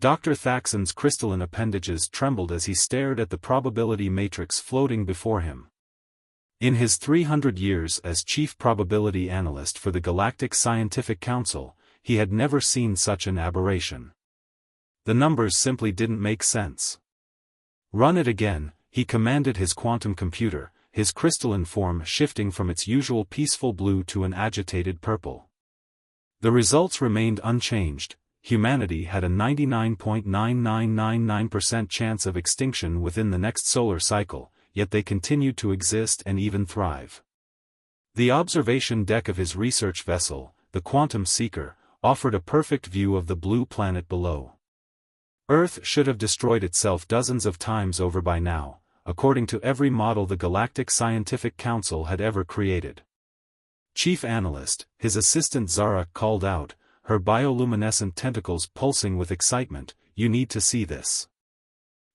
Dr. Thackson's crystalline appendages trembled as he stared at the probability matrix floating before him. In his 300 years as chief probability analyst for the Galactic Scientific Council, he had never seen such an aberration. The numbers simply didn't make sense. "Run it again," he commanded his quantum computer, his crystalline form shifting from its usual peaceful blue to an agitated purple. The results remained unchanged. Humanity had a 99.9999% chance of extinction within the next solar cycle, yet they continued to exist and even thrive. The observation deck of his research vessel, the Quantum Seeker, offered a perfect view of the blue planet below. Earth should have destroyed itself dozens of times over by now, according to every model the Galactic Scientific Council had ever created. Chief Analyst, his assistant Zara, called out, her bioluminescent tentacles pulsing with excitement, "You need to see this.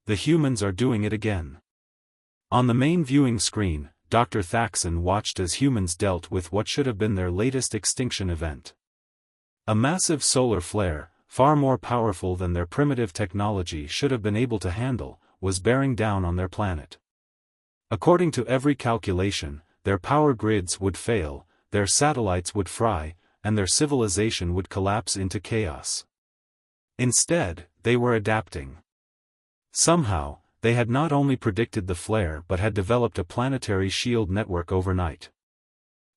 The humans are doing it again." On the main viewing screen, Dr. Thackson watched as humans dealt with what should have been their latest extinction event. A massive solar flare, far more powerful than their primitive technology should have been able to handle, was bearing down on their planet. According to every calculation, their power grids would fail, their satellites would fry, and their civilization would collapse into chaos. Instead, they were adapting. Somehow, they had not only predicted the flare but had developed a planetary shield network overnight.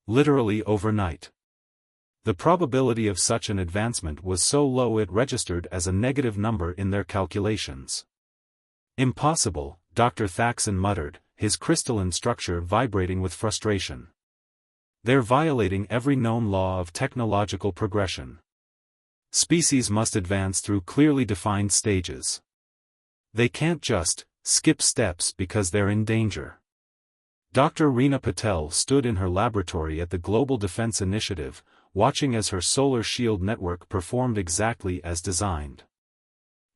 Literally overnight. The probability of such an advancement was so low it registered as a negative number in their calculations. "Impossible," Dr. Thackson muttered, his crystalline structure vibrating with frustration. "They're violating every known law of technological progression. Species must advance through clearly defined stages. They can't just skip steps because they're in danger." Dr. Reena Patel stood in her laboratory at the Global Defense Initiative, watching as her solar shield network performed exactly as designed.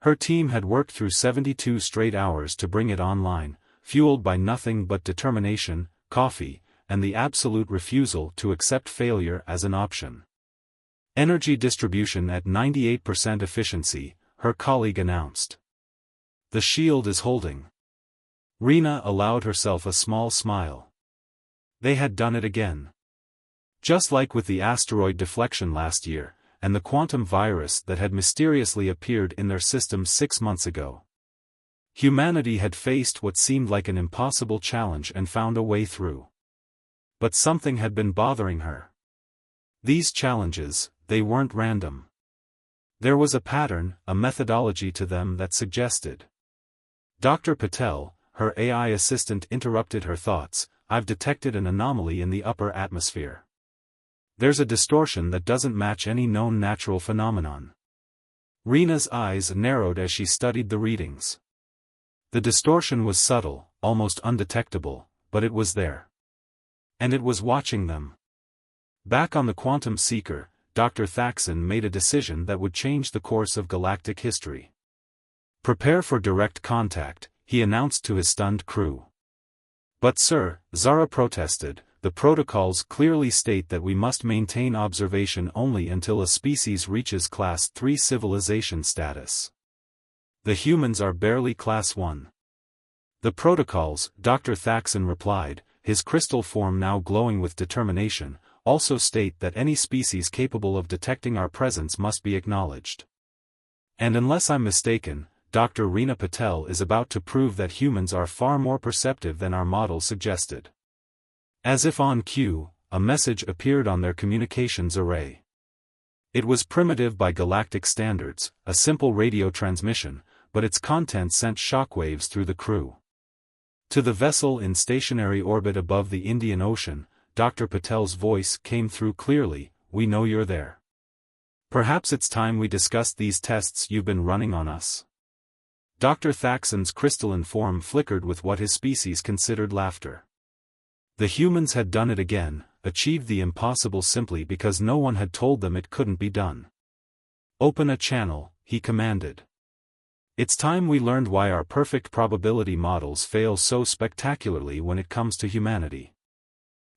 Her team had worked through 72 straight hours to bring it online, fueled by nothing but determination, coffee, and the absolute refusal to accept failure as an option. "Energy distribution at 98% efficiency," her colleague announced. "The shield is holding." Reena allowed herself a small smile. They had done it again. Just like with the asteroid deflection last year, and the quantum virus that had mysteriously appeared in their system 6 months ago. Humanity had faced what seemed like an impossible challenge and found a way through. But something had been bothering her. These challenges, they weren't random. There was a pattern, a methodology to them that suggested. Dr. Patel, her AI assistant, interrupted her thoughts. "I've detected an anomaly in the upper atmosphere. There's a distortion that doesn't match any known natural phenomenon." Reena's eyes narrowed as she studied the readings. The distortion was subtle, almost undetectable, but it was there. And it was watching them. Back on the Quantum Seeker, Dr. Thackson made a decision that would change the course of galactic history. "Prepare for direct contact," he announced to his stunned crew. "But sir," Zara protested, "the protocols clearly state that we must maintain observation only until a species reaches Class 3 civilization status. The humans are barely Class 1. "The protocols," Dr. Thackson replied, his crystal form now glowing with determination, "also state that any species capable of detecting our presence must be acknowledged. And unless I'm mistaken, Dr. Reena Patel is about to prove that humans are far more perceptive than our model suggested." As if on cue, a message appeared on their communications array. It was primitive by galactic standards, a simple radio transmission, but its content sent shockwaves through the crew. To the vessel in stationary orbit above the Indian Ocean, Dr. Patel's voice came through clearly, "We know you're there. Perhaps it's time we discussed these tests you've been running on us." Dr. Thackson's crystalline form flickered with what his species considered laughter. The humans had done it again, achieved the impossible simply because no one had told them it couldn't be done. "Open a channel," he commanded. "It's time we learned why our perfect probability models fail so spectacularly when it comes to humanity."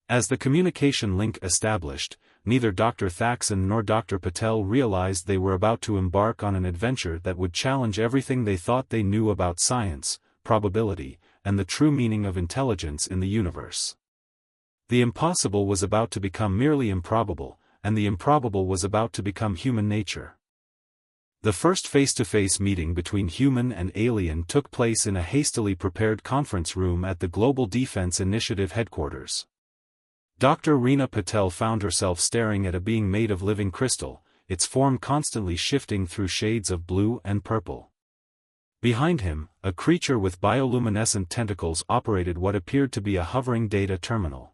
As the communication link established, neither Dr. Thaxton nor Dr. Patel realized they were about to embark on an adventure that would challenge everything they thought they knew about science, probability, and the true meaning of intelligence in the universe. The impossible was about to become merely improbable, and the improbable was about to become human nature. The first face-to-face meeting between human and alien took place in a hastily prepared conference room at the Global Defense Initiative headquarters. Dr. Reena Patel found herself staring at a being made of living crystal, its form constantly shifting through shades of blue and purple. Behind him, a creature with bioluminescent tentacles operated what appeared to be a hovering data terminal.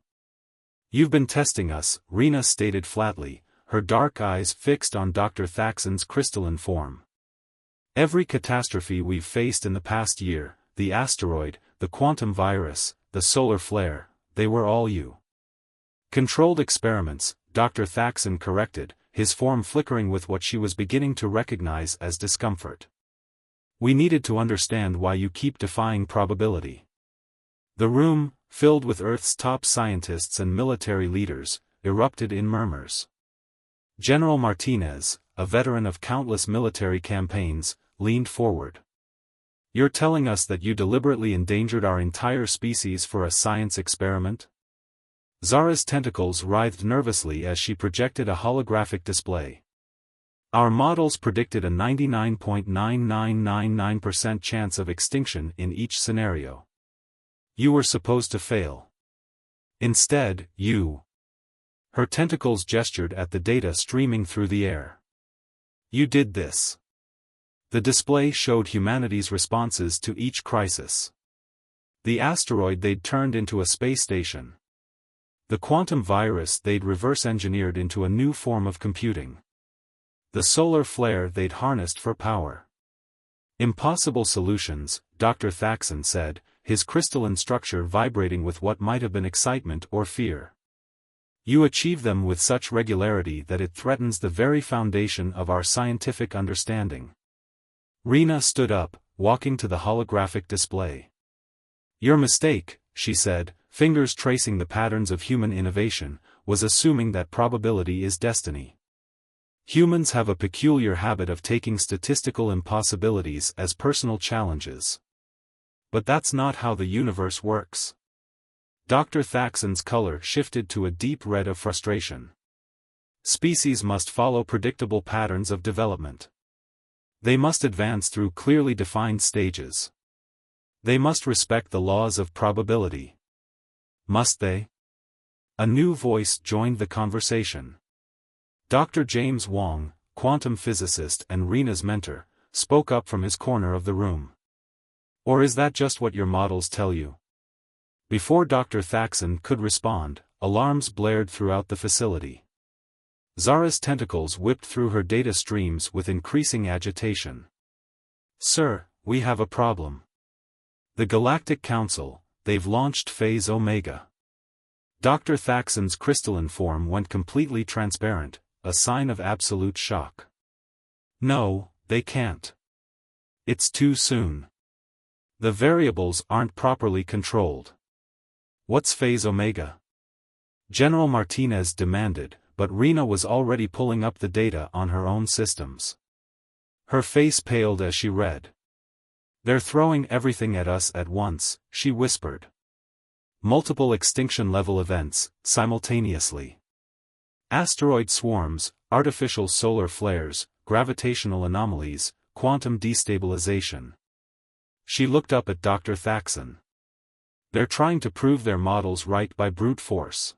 "You've been testing us," Reena stated flatly, her dark eyes fixed on Dr. Thaxton's crystalline form. "Every catastrophe we've faced in the past year, the asteroid, the quantum virus, the solar flare, they were all you." "Controlled experiments," Dr. Thaxton corrected, his form flickering with what she was beginning to recognize as discomfort. "We needed to understand why you keep defying probability." The room, filled with Earth's top scientists and military leaders, erupted in murmurs. General Martinez, a veteran of countless military campaigns, leaned forward. "You're telling us that you deliberately endangered our entire species for a science experiment?" Zara's tentacles writhed nervously as she projected a holographic display. "Our models predicted a 99.9999% chance of extinction in each scenario. You were supposed to fail. Instead, you..." Her tentacles gestured at the data streaming through the air. "You did this." The display showed humanity's responses to each crisis. The asteroid they'd turned into a space station. The quantum virus they'd reverse-engineered into a new form of computing. The solar flare they'd harnessed for power. "Impossible solutions," Dr. Thaxton said, his crystalline structure vibrating with what might have been excitement or fear. "You achieve them with such regularity that it threatens the very foundation of our scientific understanding." Reena stood up, walking to the holographic display. "Your mistake," she said, fingers tracing the patterns of human innovation, "was assuming that probability is destiny. Humans have a peculiar habit of taking statistical impossibilities as personal challenges. But that's not how the universe works." Dr. Thaxton's color shifted to a deep red of frustration. "Species must follow predictable patterns of development. They must advance through clearly defined stages. They must respect the laws of probability." "Must they?" A new voice joined the conversation. Dr. James Wong, quantum physicist and Reena's mentor, spoke up from his corner of the room. "Or is that just what your models tell you?" Before Dr. Thaxton could respond, alarms blared throughout the facility. Zara's tentacles whipped through her data streams with increasing agitation. "Sir, we have a problem. The Galactic Council, they've launched Phase Omega." Dr. Thaxton's crystalline form went completely transparent, a sign of absolute shock. "No, they can't. It's too soon. The variables aren't properly controlled." "What's Phase Omega?" General Martinez demanded, but Reena was already pulling up the data on her own systems. Her face paled as she read. "They're throwing everything at us at once," she whispered. "Multiple extinction-level events, simultaneously. Asteroid swarms, artificial solar flares, gravitational anomalies, quantum destabilization." She looked up at Dr. Thaxton. "They're trying to prove their models right by brute force.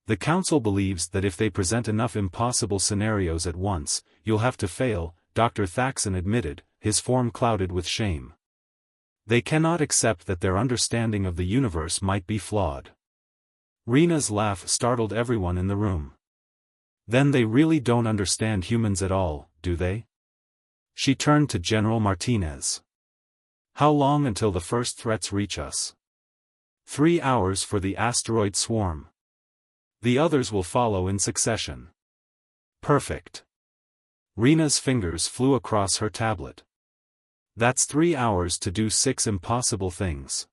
The Council believes that if they present enough impossible scenarios at once, you'll have to fail," Dr. Thaxton admitted, his form clouded with shame. "They cannot accept that their understanding of the universe might be flawed." Reena's laugh startled everyone in the room. "Then they really don't understand humans at all, do they?" She turned to General Martinez. "How long until the first threats reach us?" 3 hours for the asteroid swarm. The others will follow in succession." "Perfect." Reena's fingers flew across her tablet. "That's 3 hours to do 6 impossible things."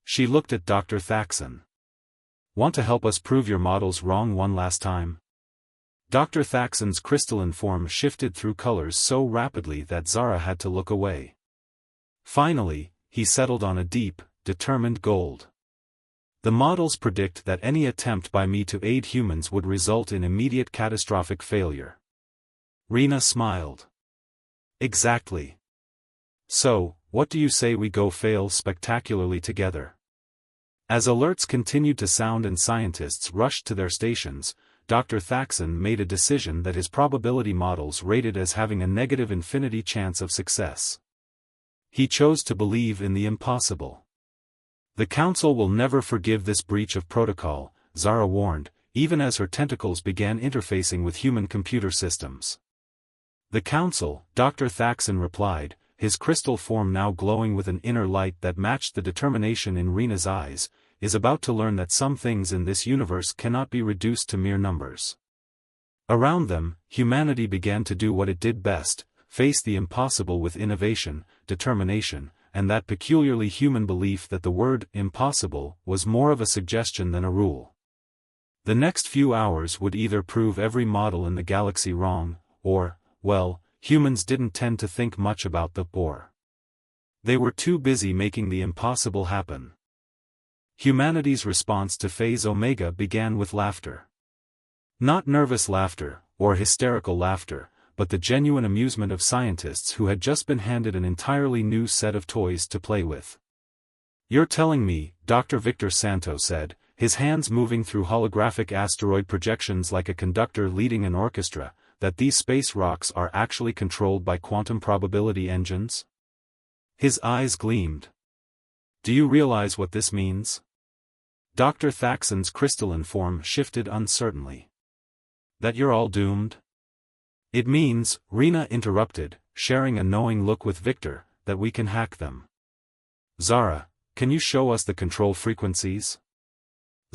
She looked at Dr. Thaxton. "Want to help us prove your models wrong one last time?" Dr. Thackson's crystalline form shifted through colors so rapidly that Zara had to look away. Finally, he settled on a deep, determined gold. The models predict that any attempt by me to aid humans would result in immediate catastrophic failure. Rena smiled. Exactly. So, what do you say we go fail spectacularly together? As alerts continued to sound and scientists rushed to their stations, Dr. Thackson made a decision that his probability models rated as having a negative infinity chance of success. He chose to believe in the impossible. The Council will never forgive this breach of protocol, Zara warned, even as her tentacles began interfacing with human computer systems. The Council, Dr. Thackson replied, his crystal form now glowing with an inner light that matched the determination in Rena's eyes, is about to learn that some things in this universe cannot be reduced to mere numbers. Around them, humanity began to do what it did best, face the impossible with innovation, determination, and that peculiarly human belief that the word impossible was more of a suggestion than a rule. The next few hours would either prove every model in the galaxy wrong, or, well, humans didn't tend to think much about the or. They were too busy making the impossible happen. Humanity's response to Phase Omega began with laughter. Not nervous laughter, or hysterical laughter, but the genuine amusement of scientists who had just been handed an entirely new set of toys to play with. You're telling me, Dr. Victor Santo said, his hands moving through holographic asteroid projections like a conductor leading an orchestra, that these space rocks are actually controlled by quantum probability engines? His eyes gleamed. Do you realize what this means? Dr. Thackson's crystalline form shifted uncertainly. That you're all doomed? It means, Rena interrupted, sharing a knowing look with Victor, that we can hack them. Zara, can you show us the control frequencies?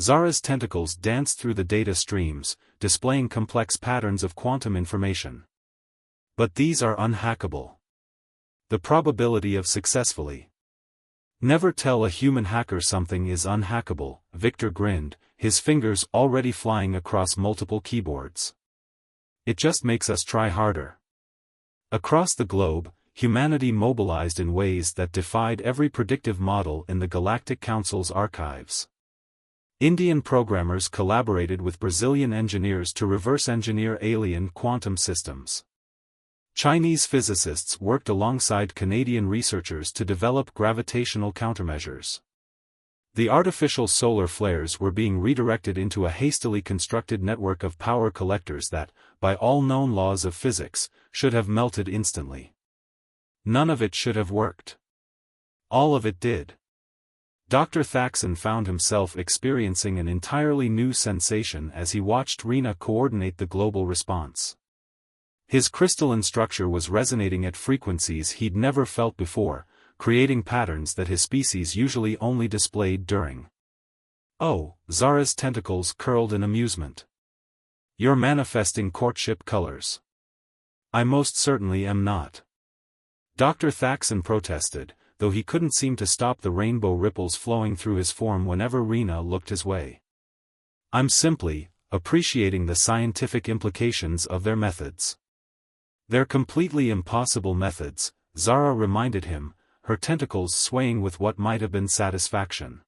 Zara's tentacles danced through the data streams, displaying complex patterns of quantum information. But these are unhackable. The probability of successfully. Never tell a human hacker something is unhackable, Victor grinned, his fingers already flying across multiple keyboards. It just makes us try harder. Across the globe, humanity mobilized in ways that defied every predictive model in the Galactic Council's archives. Indian programmers collaborated with Brazilian engineers to reverse-engineer alien quantum systems. Chinese physicists worked alongside Canadian researchers to develop gravitational countermeasures. The artificial solar flares were being redirected into a hastily constructed network of power collectors that, by all known laws of physics, should have melted instantly. None of it should have worked. All of it did. Dr. Thackson found himself experiencing an entirely new sensation as he watched Rena coordinate the global response. His crystalline structure was resonating at frequencies he'd never felt before, creating patterns that his species usually only displayed during. Oh, Zara's tentacles curled in amusement. You're manifesting courtship colors. I most certainly am not. Dr. Thackson protested, though he couldn't seem to stop the rainbow ripples flowing through his form whenever Rena looked his way. I'm simply appreciating the scientific implications of their methods. They're completely impossible methods, Zara reminded him, her tentacles swaying with what might have been satisfaction.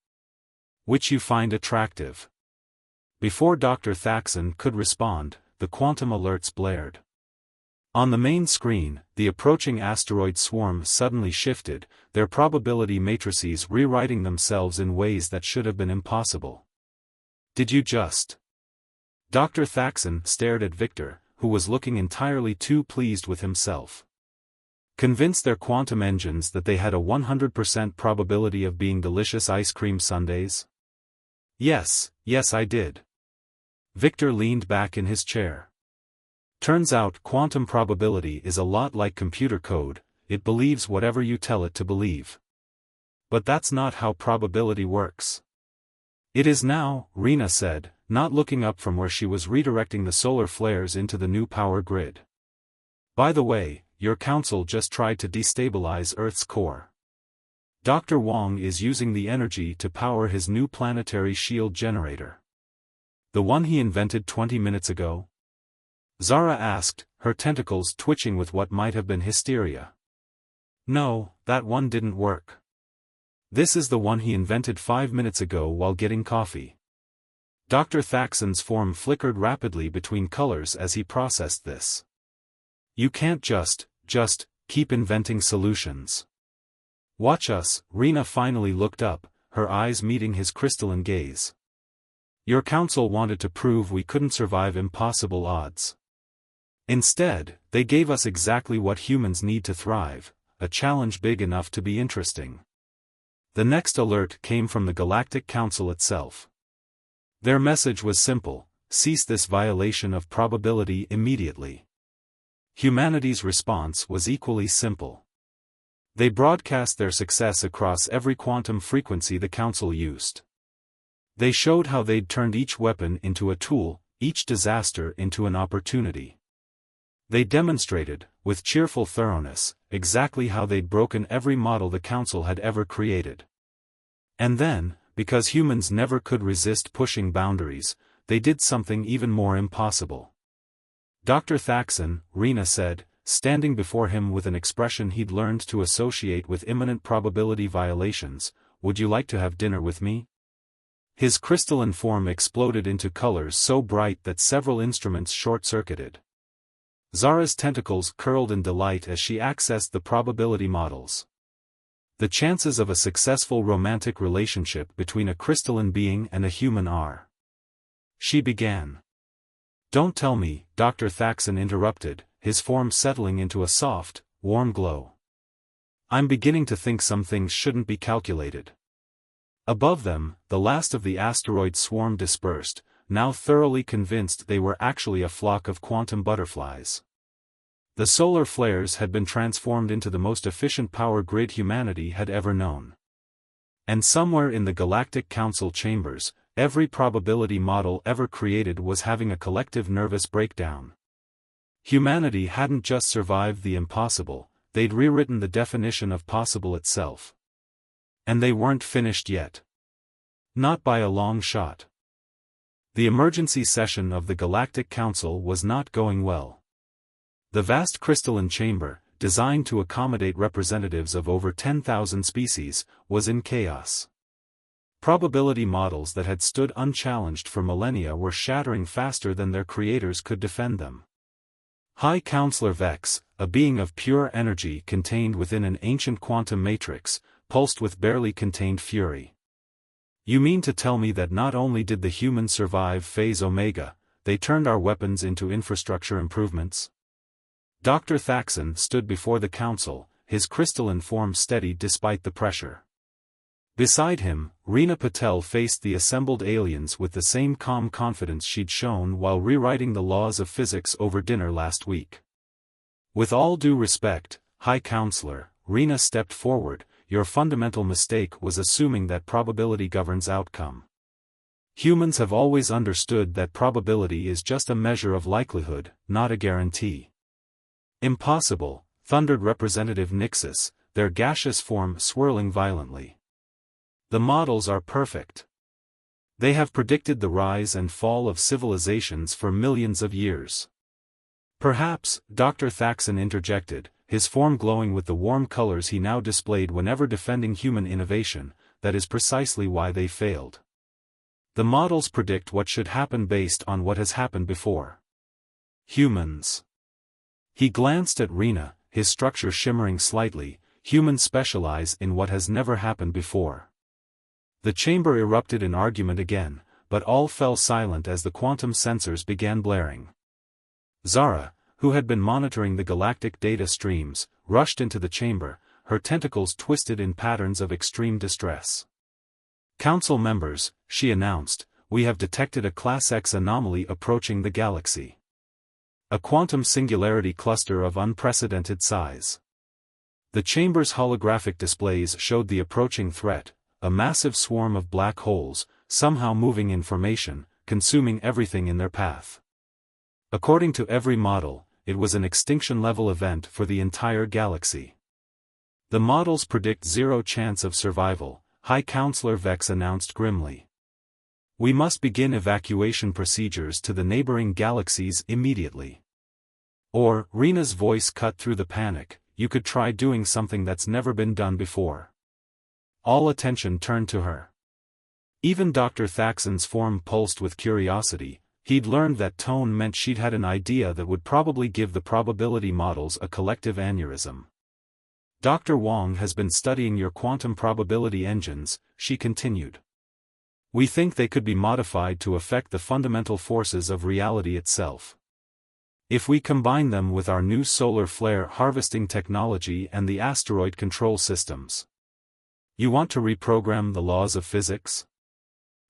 Which you find attractive. Before Dr. Thackson could respond, the quantum alerts blared. On the main screen, the approaching asteroid swarm suddenly shifted, their probability matrices rewriting themselves in ways that should have been impossible. Did you just? Dr. Thackson stared at Victor, who was looking entirely too pleased with himself. Convince their quantum engines that they had a 100% probability of being delicious ice cream sundaes? Yes, I did. Victor leaned back in his chair. Turns out quantum probability is a lot like computer code, it believes whatever you tell it to believe. But that's not how probability works. It is now, Rena said, not looking up from where she was redirecting the solar flares into the new power grid. By the way, your council just tried to destabilize Earth's core. Dr. Wong is using the energy to power his new planetary shield generator. The one he invented 20 minutes ago? Zara asked, her tentacles twitching with what might have been hysteria. No, that one didn't work. This is the one he invented 5 minutes ago while getting coffee. Dr. Thackson's form flickered rapidly between colors as he processed this. You can't just keep inventing solutions. Watch us. Rena finally looked up, her eyes meeting his crystalline gaze. Your council wanted to prove we couldn't survive impossible odds. Instead, they gave us exactly what humans need to thrive, a challenge big enough to be interesting. The next alert came from the Galactic Council itself. Their message was simple: cease this violation of probability immediately. Humanity's response was equally simple. They broadcast their success across every quantum frequency the Council used. They showed how they'd turned each weapon into a tool, each disaster into an opportunity. They demonstrated, with cheerful thoroughness, exactly how they'd broken every model the Council had ever created. And then, because humans never could resist pushing boundaries, they did something even more impossible. Dr. Thackson, Rena said, standing before him with an expression he'd learned to associate with imminent probability violations, would you like to have dinner with me? His crystalline form exploded into colors so bright that several instruments short-circuited. Zara's tentacles curled in delight as she accessed the probability models. The chances of a successful romantic relationship between a crystalline being and a human are. She began. Don't tell me, Dr. Thackson interrupted, his form settling into a soft, warm glow. I'm beginning to think some things shouldn't be calculated. Above them, the last of the asteroid swarm dispersed, now thoroughly convinced they were actually a flock of quantum butterflies. The solar flares had been transformed into the most efficient power grid humanity had ever known. And somewhere in the Galactic Council chambers, every probability model ever created was having a collective nervous breakdown. Humanity hadn't just survived the impossible, they'd rewritten the definition of possible itself. And they weren't finished yet. Not by a long shot. The emergency session of the Galactic Council was not going well. The vast crystalline chamber, designed to accommodate representatives of over 10,000 species, was in chaos. Probability models that had stood unchallenged for millennia were shattering faster than their creators could defend them. High Counselor Vex, a being of pure energy contained within an ancient quantum matrix, pulsed with barely contained fury. You mean to tell me that not only did the humans survive Phase Omega, they turned our weapons into infrastructure improvements? Dr. Thackson stood before the council, his crystalline form steady despite the pressure. Beside him, Rena Patel faced the assembled aliens with the same calm confidence she'd shown while rewriting the laws of physics over dinner last week. With all due respect, High Counselor, Rena stepped forward, your fundamental mistake was assuming that probability governs outcome. Humans have always understood that probability is just a measure of likelihood, not a guarantee. Impossible, thundered Representative Nixus, their gaseous form swirling violently. The models are perfect. They have predicted the rise and fall of civilizations for millions of years. Perhaps, Dr. Thackson interjected, his form glowing with the warm colors he now displayed whenever defending human innovation, that is precisely why they failed. The models predict what should happen based on what has happened before. Humans. He glanced at Rena, his structure shimmering slightly. Humans specialize in what has never happened before. The chamber erupted in argument again, but all fell silent as the quantum sensors began blaring. Zara, who had been monitoring the galactic data streams, rushed into the chamber, her tentacles twisted in patterns of extreme distress. Council members, she announced, we have detected a Class X anomaly approaching the galaxy. A quantum singularity cluster of unprecedented size. The chamber's holographic displays showed the approaching threat, a massive swarm of black holes, somehow moving in formation, consuming everything in their path. According to every model, it was an extinction-level event for the entire galaxy. The models predict zero chance of survival, High Counselor Vex announced grimly. We must begin evacuation procedures to the neighboring galaxies immediately. Or, Rena's voice cut through the panic, you could try doing something that's never been done before. All attention turned to her. Even Dr. Thackson's form pulsed with curiosity. He'd learned that tone meant she'd had an idea that would probably give the probability models a collective aneurysm. Dr. Wong has been studying your quantum probability engines, she continued. We think they could be modified to affect the fundamental forces of reality itself. If we combine them with our new solar flare harvesting technology and the asteroid control systems. You want to reprogram the laws of physics?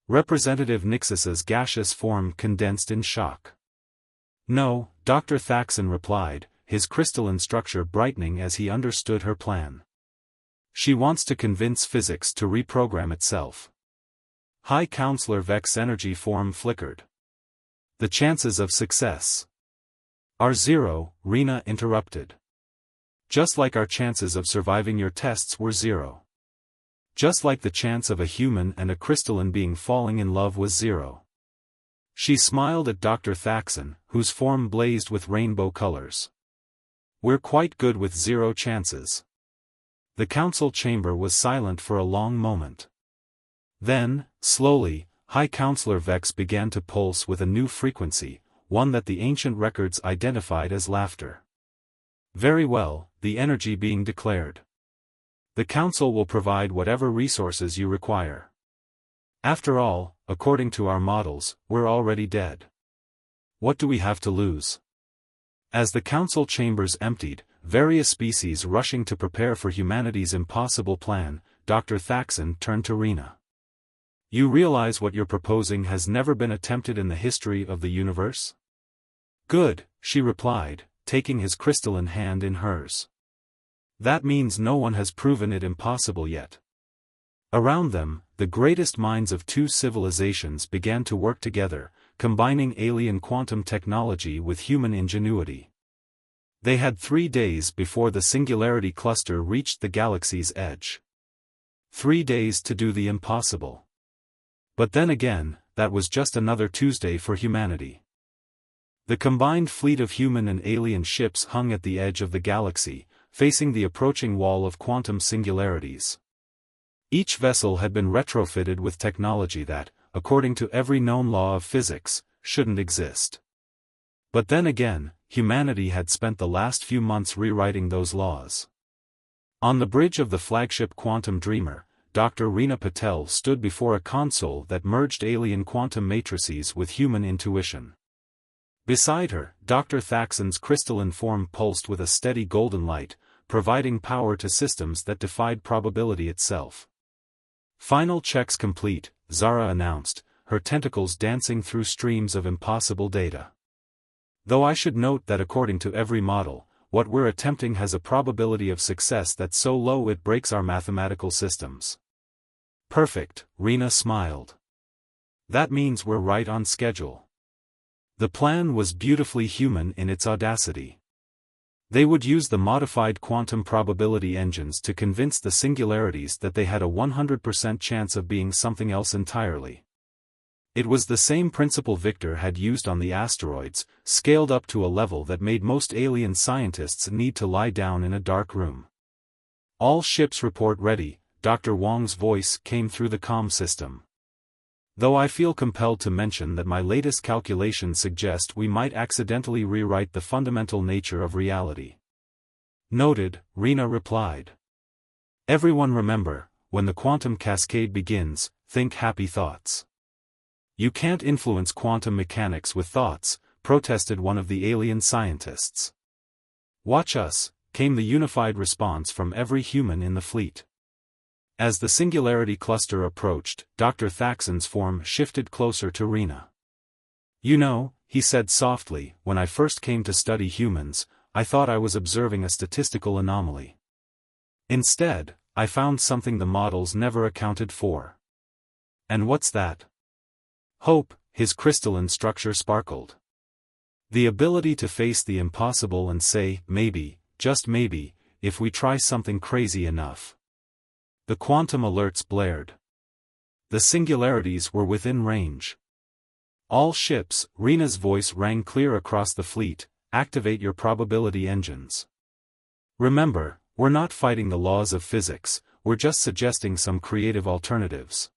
Representative Nixus's gaseous form condensed in shock. No, Dr. Thackson replied, his crystalline structure brightening as he understood her plan. She wants to convince physics to reprogram itself. High Counselor Vex's energy form flickered. The chances of success are zero, Rena interrupted. Just like our chances of surviving your tests were zero. Just like the chance of a human and a crystalline being falling in love was zero. She smiled at Dr. Thackson, whose form blazed with rainbow colors. We're quite good with zero chances. The council chamber was silent for a long moment. Then, slowly, High Counselor Vex began to pulse with a new frequency, one that the ancient records identified as laughter. Very well, the energy being declared. The Council will provide whatever resources you require. After all, according to our models, we're already dead. What do we have to lose? As the Council chambers emptied, various species rushing to prepare for humanity's impossible plan, Dr. Thackson turned to Rena. You realize what you're proposing has never been attempted in the history of the universe? Good, she replied, taking his crystalline hand in hers. That means no one has proven it impossible yet. Around them, the greatest minds of two civilizations began to work together, combining alien quantum technology with human ingenuity. They had 3 days before the singularity cluster reached the galaxy's edge. 3 days to do the impossible. But then again, that was just another Tuesday for humanity. The combined fleet of human and alien ships hung at the edge of the galaxy, facing the approaching wall of quantum singularities. Each vessel had been retrofitted with technology that, according to every known law of physics, shouldn't exist. But then again, humanity had spent the last few months rewriting those laws. On the bridge of the flagship Quantum Dreamer, Dr. Rena Patel stood before a console that merged alien quantum matrices with human intuition. Beside her, Dr. Thackson's crystalline form pulsed with a steady golden light, providing power to systems that defied probability itself. Final checks complete, Zara announced, her tentacles dancing through streams of impossible data. Though I should note that according to every model, what we're attempting has a probability of success that's so low it breaks our mathematical systems. Perfect, Rena smiled. That means we're right on schedule. The plan was beautifully human in its audacity. They would use the modified quantum probability engines to convince the singularities that they had a 100% chance of being something else entirely. It was the same principle Victor had used on the asteroids, scaled up to a level that made most alien scientists need to lie down in a dark room. All ships report ready, Dr. Wong's voice came through the comm system. Though I feel compelled to mention that my latest calculations suggest we might accidentally rewrite the fundamental nature of reality. Noted, Rena replied. Everyone remember, when the quantum cascade begins, think happy thoughts. You can't influence quantum mechanics with thoughts, protested one of the alien scientists. Watch us, came the unified response from every human in the fleet. As the singularity cluster approached, Dr. Thackson's form shifted closer to Rena. You know, he said softly, when I first came to study humans, I thought I was observing a statistical anomaly. Instead, I found something the models never accounted for. And what's that? Hope, his crystalline structure sparkled. The ability to face the impossible and say, maybe, just maybe, if we try something crazy enough. The quantum alerts blared. The singularities were within range. All ships, Rena's voice rang clear across the fleet, activate your probability engines. Remember, we're not fighting the laws of physics, we're just suggesting some creative alternatives.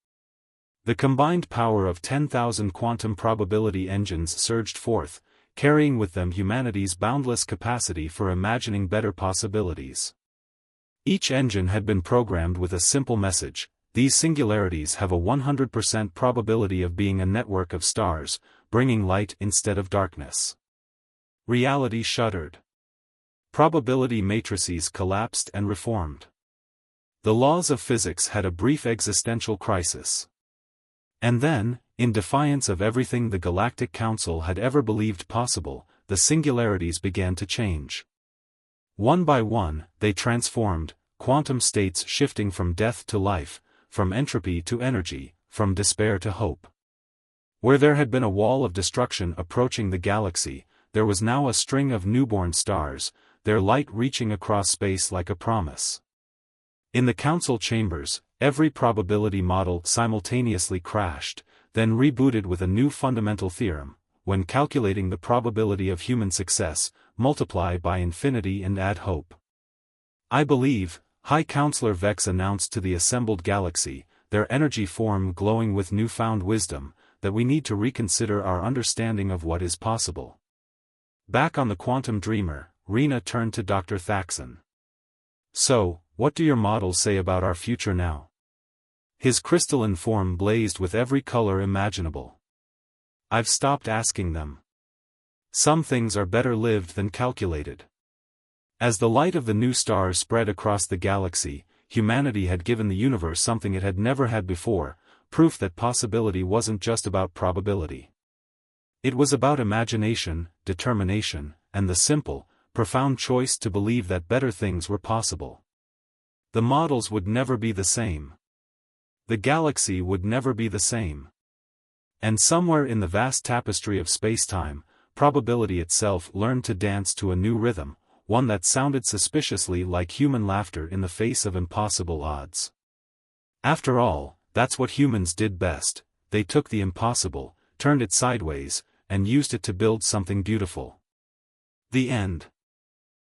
The combined power of 10,000 quantum probability engines surged forth, carrying with them humanity's boundless capacity for imagining better possibilities. Each engine had been programmed with a simple message: these singularities have a 100% probability of being a network of stars, bringing light instead of darkness. Reality shuddered. Probability matrices collapsed and reformed. The laws of physics had a brief existential crisis. And then, in defiance of everything the Galactic Council had ever believed possible, the singularities began to change. One by one, they transformed, quantum states shifting from death to life, from entropy to energy, from despair to hope. Where there had been a wall of destruction approaching the galaxy, there was now a string of newborn stars, their light reaching across space like a promise. In the council chambers, every probability model simultaneously crashed, then rebooted with a new fundamental theorem: when calculating the probability of human success, multiply by infinity and add hope. I believe, High Counselor Vex announced to the assembled galaxy, their energy form glowing with newfound wisdom, that we need to reconsider our understanding of what is possible. Back on the Quantum Dreamer, Rena turned to Dr. Thaxon. So, what do your models say about our future now? His crystalline form blazed with every color imaginable. I've stopped asking them. Some things are better lived than calculated. As the light of the new stars spread across the galaxy, humanity had given the universe something it had never had before: proof that possibility wasn't just about probability. It was about imagination, determination, and the simple, profound choice to believe that better things were possible. The models would never be the same. The galaxy would never be the same. And somewhere in the vast tapestry of spacetime, probability itself learned to dance to a new rhythm, one that sounded suspiciously like human laughter in the face of impossible odds. After all, that's what humans did best: they took the impossible, turned it sideways, and used it to build something beautiful. The end.